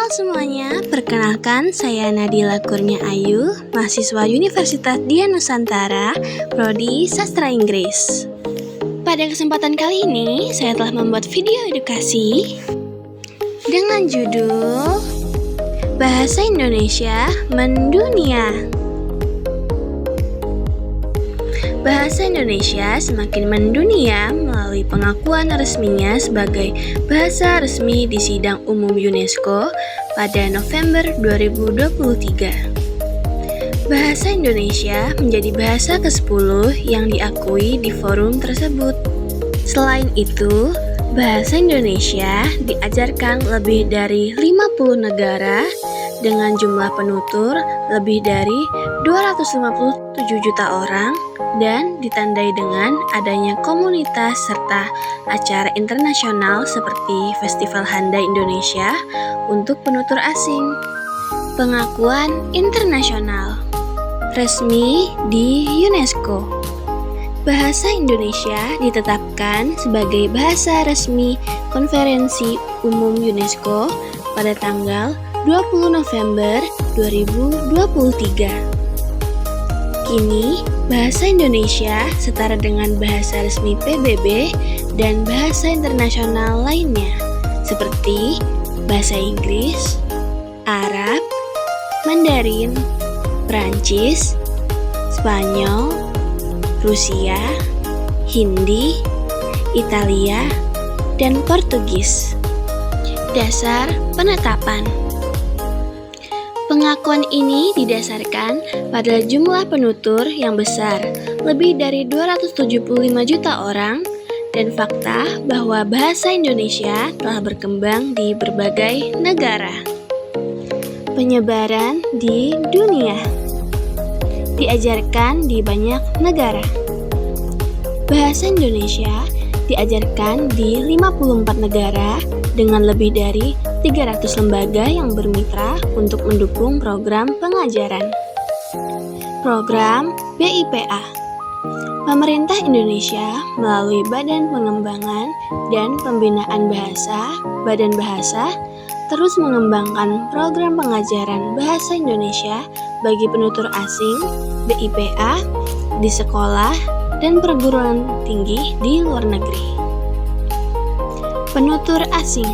Halo semuanya, perkenalkan saya Nadila Kurnia Ayu, mahasiswa Universitas Dian Nusantara, Prodi Sastra Inggris. Pada kesempatan kali ini, saya telah membuat video edukasi dengan judul Bahasa Indonesia Mendunia. Bahasa Indonesia semakin mendunia melalui pengakuan resminya sebagai bahasa resmi di Sidang Umum UNESCO pada November 2023. Bahasa Indonesia menjadi bahasa ke-10 yang diakui di forum tersebut. Selain itu, bahasa Indonesia diajarkan lebih dari 50 negara dengan jumlah penutur lebih dari 257 juta orang dan ditandai dengan adanya komunitas serta acara internasional seperti Festival Handai Indonesia untuk penutur asing. Pengakuan internasional resmi di UNESCO. Bahasa Indonesia ditetapkan sebagai bahasa resmi Konferensi Umum UNESCO pada tanggal 20 November 2023. Kini, bahasa Indonesia setara dengan bahasa resmi PBB dan bahasa internasional lainnya, seperti bahasa Inggris, Arab, Mandarin, Prancis, Spanyol, Rusia, Hindi, Italia, dan Portugis. Dasar penetapan. Pengakuan ini didasarkan pada jumlah penutur yang besar, lebih dari 275 juta orang, dan fakta bahwa bahasa Indonesia telah berkembang di berbagai negara. Penyebaran di dunia. Diajarkan di banyak negara. Bahasa Indonesia diajarkan di 54 negara dengan lebih dari 300 lembaga yang bermitra untuk mendukung program pengajaran. Program BIPA. Pemerintah Indonesia melalui Badan Pengembangan dan Pembinaan Bahasa, Badan Bahasa, terus mengembangkan program pengajaran bahasa Indonesia bagi penutur asing BIPA di sekolah dan perguruan tinggi di luar negeri. Penutur asing.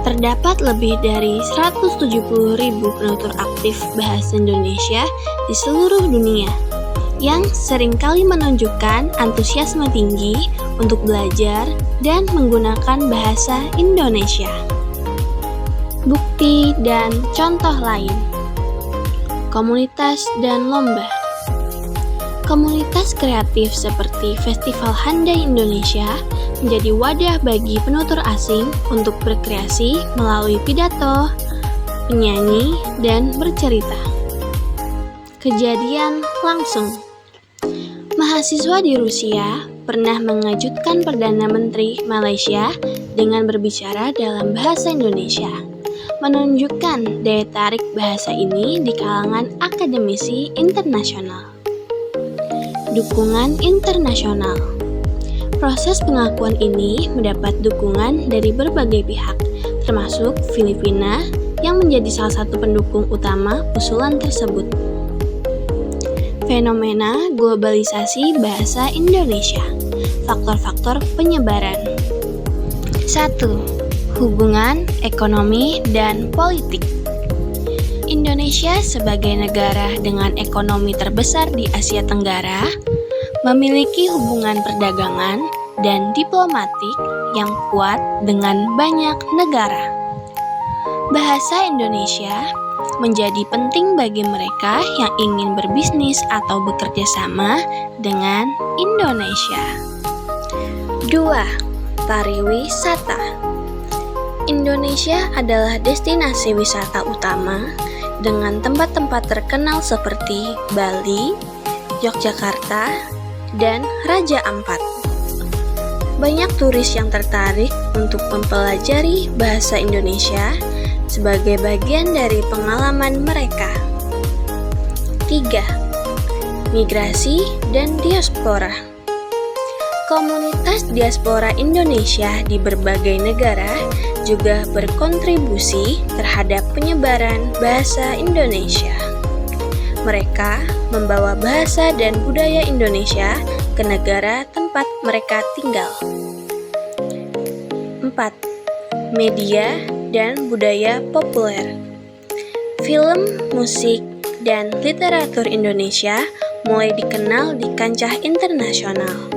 Terdapat lebih dari 170.000 penutur aktif bahasa Indonesia di seluruh dunia yang seringkali menunjukkan antusiasme tinggi untuk belajar dan menggunakan bahasa Indonesia. Bukti dan contoh lain. Komunitas dan lomba. Komunitas kreatif seperti Festival Handai Indonesia menjadi wadah bagi penutur asing untuk berkreasi melalui pidato, penyanyi, dan bercerita. Kejadian langsung. Mahasiswa di Rusia pernah mengejutkan Perdana Menteri Malaysia dengan berbicara dalam bahasa Indonesia, menunjukkan daya tarik bahasa ini di kalangan akademisi internasional. Dukungan internasional. Proses pengakuan ini mendapat dukungan dari berbagai pihak, termasuk Filipina yang menjadi salah satu pendukung utama usulan tersebut. Fenomena globalisasi bahasa Indonesia. Faktor-faktor penyebaran. 1. Hubungan ekonomi dan politik. Indonesia sebagai negara dengan ekonomi terbesar di Asia Tenggara memiliki hubungan perdagangan dan diplomatik yang kuat dengan banyak negara. Bahasa Indonesia menjadi penting bagi mereka yang ingin berbisnis atau bekerja sama dengan Indonesia. 2. Pariwisata. Indonesia adalah destinasi wisata utama dengan tempat-tempat terkenal seperti Bali, Yogyakarta, dan Raja Ampat. Banyak turis yang tertarik untuk mempelajari bahasa Indonesia sebagai bagian dari pengalaman mereka. 3. Migrasi dan diaspora. Komunitas diaspora Indonesia di berbagai negara juga berkontribusi terhadap penyebaran bahasa Indonesia. Mereka membawa bahasa dan budaya Indonesia ke negara tempat mereka tinggal. 4. Media dan budaya populer. Film, musik, dan literatur Indonesia mulai dikenal di kancah internasional.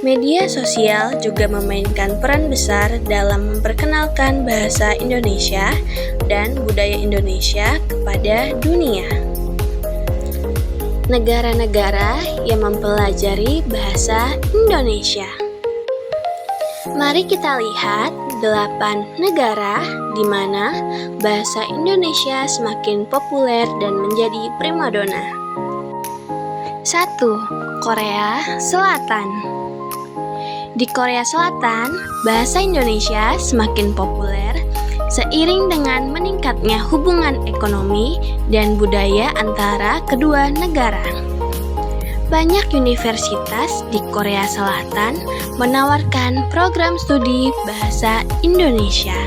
Media sosial juga memainkan peran besar dalam memperkenalkan bahasa Indonesia dan budaya Indonesia kepada dunia. Negara-negara yang mempelajari bahasa Indonesia. Mari kita lihat 8 negara di mana bahasa Indonesia semakin populer dan menjadi primadona. 1. Korea Selatan. Di Korea Selatan, bahasa Indonesia semakin populer seiring dengan meningkatnya hubungan ekonomi dan budaya antara kedua negara. Banyak universitas di Korea Selatan menawarkan program studi bahasa Indonesia.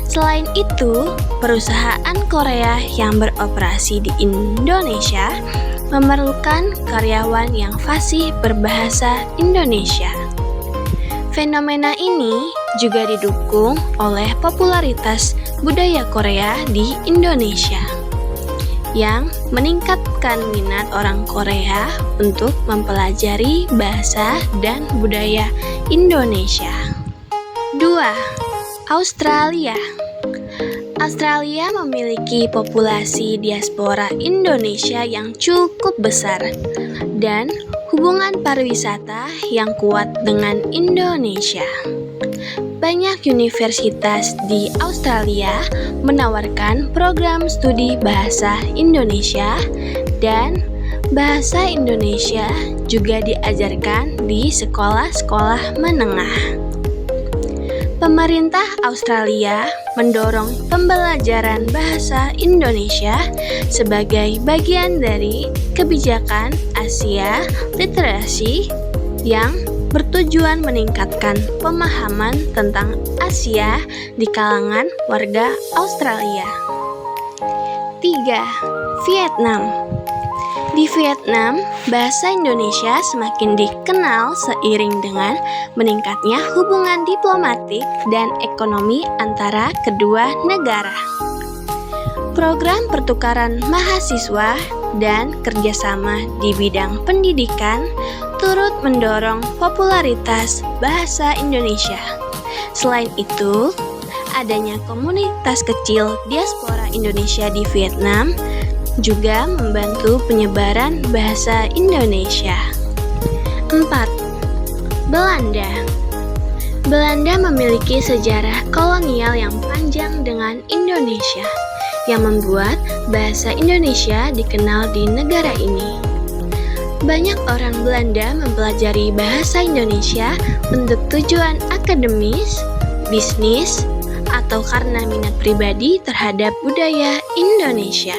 Selain itu, perusahaan Korea yang beroperasi di Indonesia memerlukan karyawan yang fasih berbahasa Indonesia. Fenomena ini juga didukung oleh popularitas budaya Korea di Indonesia, yang meningkatkan minat orang Korea untuk mempelajari bahasa dan budaya Indonesia. 2. Australia. Australia memiliki populasi diaspora Indonesia yang cukup besar dan hubungan pariwisata yang kuat dengan Indonesia. Banyak universitas di Australia menawarkan program studi bahasa Indonesia dan bahasa Indonesia juga diajarkan di sekolah-sekolah menengah. Pemerintah Australia mendorong pembelajaran bahasa Indonesia sebagai bagian dari kebijakan Asia Literasi yang bertujuan meningkatkan pemahaman tentang Asia di kalangan warga Australia. 3. Vietnam. Di Vietnam, bahasa Indonesia semakin dikenal seiring dengan meningkatnya hubungan diplomatik dan ekonomi antara kedua negara. Program pertukaran mahasiswa dan kerjasama di bidang pendidikan turut mendorong popularitas bahasa Indonesia. Selain itu, adanya komunitas kecil diaspora Indonesia di Vietnam juga membantu penyebaran bahasa Indonesia. 4. Belanda. Belanda memiliki sejarah kolonial yang panjang dengan Indonesia, yang membuat bahasa Indonesia dikenal di negara ini. Banyak orang Belanda mempelajari bahasa Indonesia untuk tujuan akademis, bisnis, atau karena minat pribadi terhadap budaya Indonesia.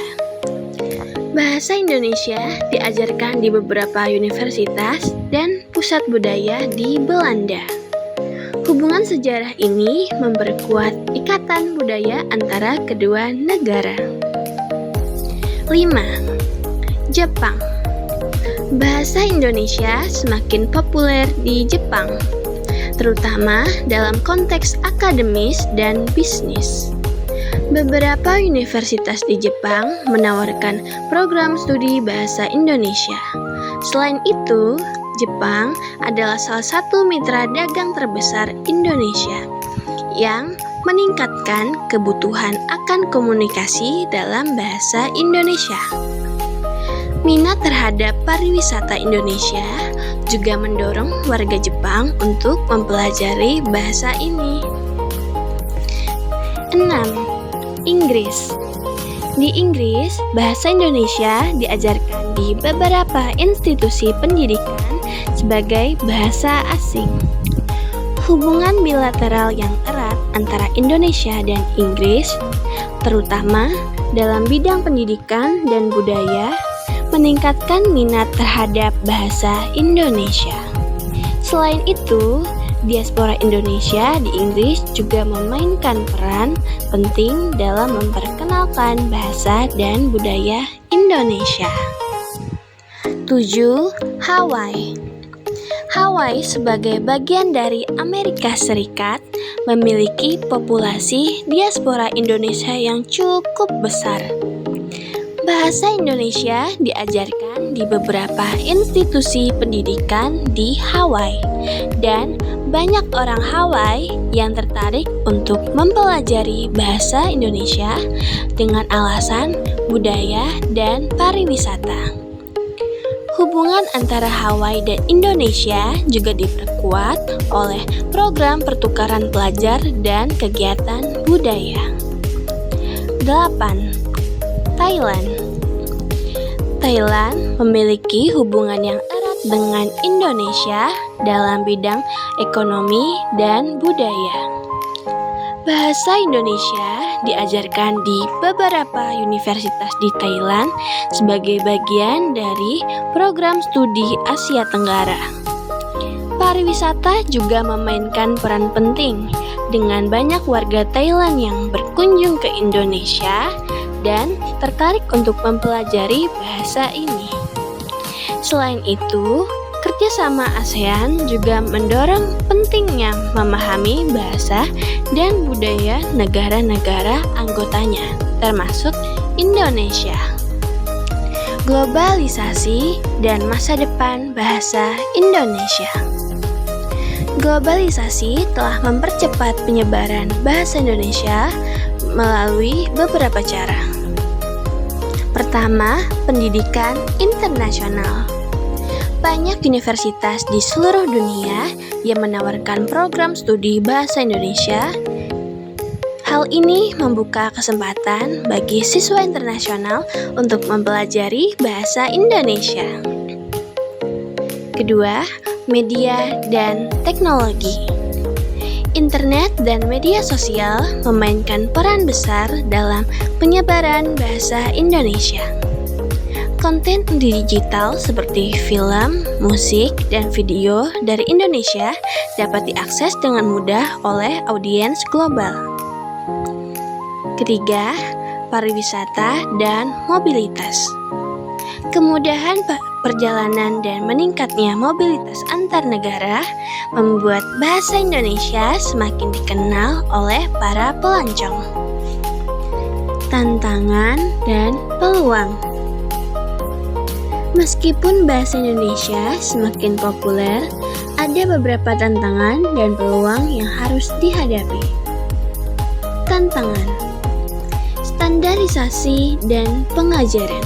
Bahasa Indonesia diajarkan di beberapa universitas dan pusat budaya di Belanda. Hubungan sejarah ini memperkuat ikatan budaya antara kedua negara. 5. Jepang. Bahasa Indonesia semakin populer di Jepang, terutama dalam konteks akademis dan bisnis. Beberapa universitas di Jepang menawarkan program studi bahasa Indonesia. Selain itu, Jepang adalah salah satu mitra dagang terbesar Indonesia yang meningkatkan kebutuhan akan komunikasi dalam bahasa Indonesia. Minat terhadap pariwisata Indonesia juga mendorong warga Jepang untuk mempelajari bahasa ini. 6. Inggris. Di Inggris, bahasa Indonesia diajarkan di beberapa institusi pendidikan sebagai bahasa asing. Hubungan bilateral yang erat antara Indonesia dan Inggris, terutama dalam bidang pendidikan dan budaya, meningkatkan minat terhadap bahasa Indonesia. Selain itu, Diaspora Indonesia di Inggris juga memainkan peran penting dalam memperkenalkan bahasa dan budaya Indonesia. 7. Hawaii. Hawaii sebagai bagian dari Amerika Serikat memiliki populasi diaspora Indonesia yang cukup besar. Bahasa Indonesia diajarkan di beberapa institusi pendidikan di Hawaii, dan banyak orang Hawaii yang tertarik untuk mempelajari bahasa Indonesia dengan alasan budaya dan pariwisata. Hubungan antara Hawaii dan Indonesia juga diperkuat oleh program pertukaran pelajar dan kegiatan budaya. 8. Thailand memiliki hubungan yang erat dengan Indonesia dalam bidang ekonomi dan budaya. Bahasa Indonesia diajarkan di beberapa universitas di Thailand sebagai bagian dari program studi Asia Tenggara. Pariwisata juga memainkan peran penting dengan banyak warga Thailand yang berkunjung ke Indonesia dan tertarik untuk mempelajari bahasa ini. Selain itu, kerjasama ASEAN juga mendorong pentingnya memahami bahasa dan budaya negara-negara anggotanya, termasuk Indonesia. Globalisasi dan masa depan bahasa Indonesia. Globalisasi telah mempercepat penyebaran bahasa Indonesia melalui beberapa cara. Pertama, pendidikan internasional. Banyak universitas di seluruh dunia yang menawarkan program studi bahasa Indonesia. Hal ini membuka kesempatan bagi siswa internasional untuk mempelajari bahasa Indonesia. Kedua, media dan teknologi. Internet dan media sosial memainkan peran besar dalam penyebaran bahasa Indonesia. Konten digital seperti film, musik, dan video dari Indonesia dapat diakses dengan mudah oleh audiens global. Ketiga, pariwisata dan mobilitas. Kemudahan perjalanan dan meningkatnya mobilitas antar negara membuat bahasa Indonesia semakin dikenal oleh para pelancong. Tantangan dan peluang. Meskipun bahasa Indonesia semakin populer, ada beberapa tantangan dan peluang yang harus dihadapi. Tantangan: standarisasi dan pengajaran.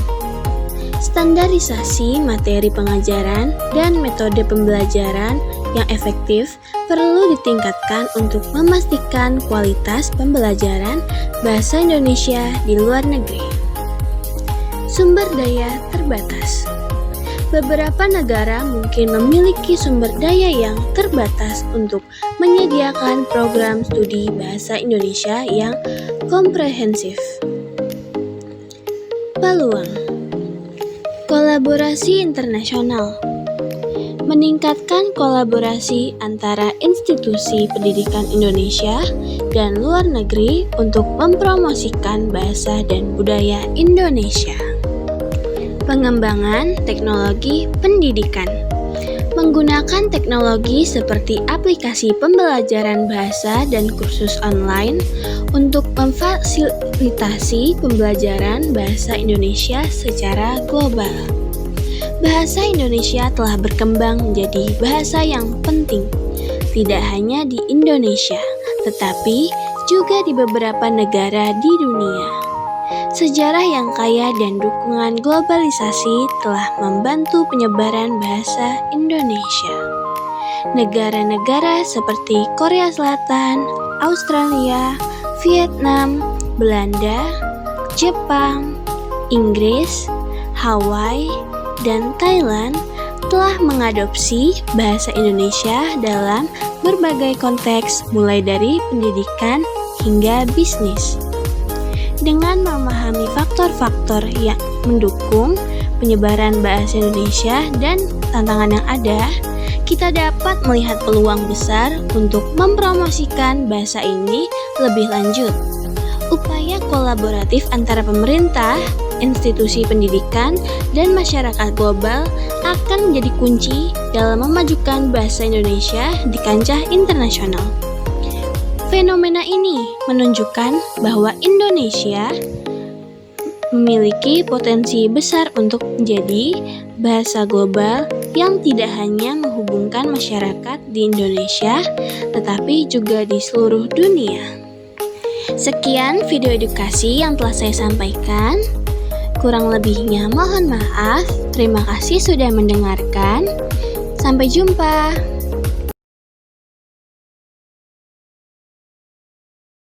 Standarisasi materi pengajaran dan metode pembelajaran yang efektif perlu ditingkatkan untuk memastikan kualitas pembelajaran bahasa Indonesia di luar negeri. Sumber daya terbatas. Beberapa negara mungkin memiliki sumber daya yang terbatas untuk menyediakan program studi bahasa Indonesia yang komprehensif. Peluang: kolaborasi internasional. Meningkatkan kolaborasi antara institusi pendidikan Indonesia dan luar negeri untuk mempromosikan bahasa dan budaya Indonesia. Pengembangan teknologi pendidikan. Menggunakan teknologi seperti aplikasi pembelajaran bahasa dan kursus online untuk memfasilitasi pembelajaran bahasa Indonesia secara global. Bahasa Indonesia telah berkembang menjadi bahasa yang penting, tidak hanya di Indonesia, tetapi juga di beberapa negara di dunia. Sejarah yang kaya dan dukungan globalisasi telah membantu penyebaran bahasa Indonesia. Negara-negara seperti Korea Selatan, Australia, Vietnam, Belanda, Jepang, Inggris, Hawaii, dan Thailand telah mengadopsi bahasa Indonesia dalam berbagai konteks, mulai dari pendidikan hingga bisnis. Dengan memahami faktor-faktor yang mendukung penyebaran bahasa Indonesia dan tantangan yang ada, kita dapat melihat peluang besar untuk mempromosikan bahasa ini lebih lanjut. Upaya kolaboratif antara pemerintah, institusi pendidikan, dan masyarakat global akan menjadi kunci dalam memajukan bahasa Indonesia di kancah internasional. Fenomena ini menunjukkan bahwa Indonesia memiliki potensi besar untuk menjadi bahasa global yang tidak hanya menghubungkan masyarakat di Indonesia, tetapi juga di seluruh dunia. Sekian video edukasi yang telah saya sampaikan. Kurang lebihnya mohon maaf. Terima kasih sudah mendengarkan. Sampai jumpa.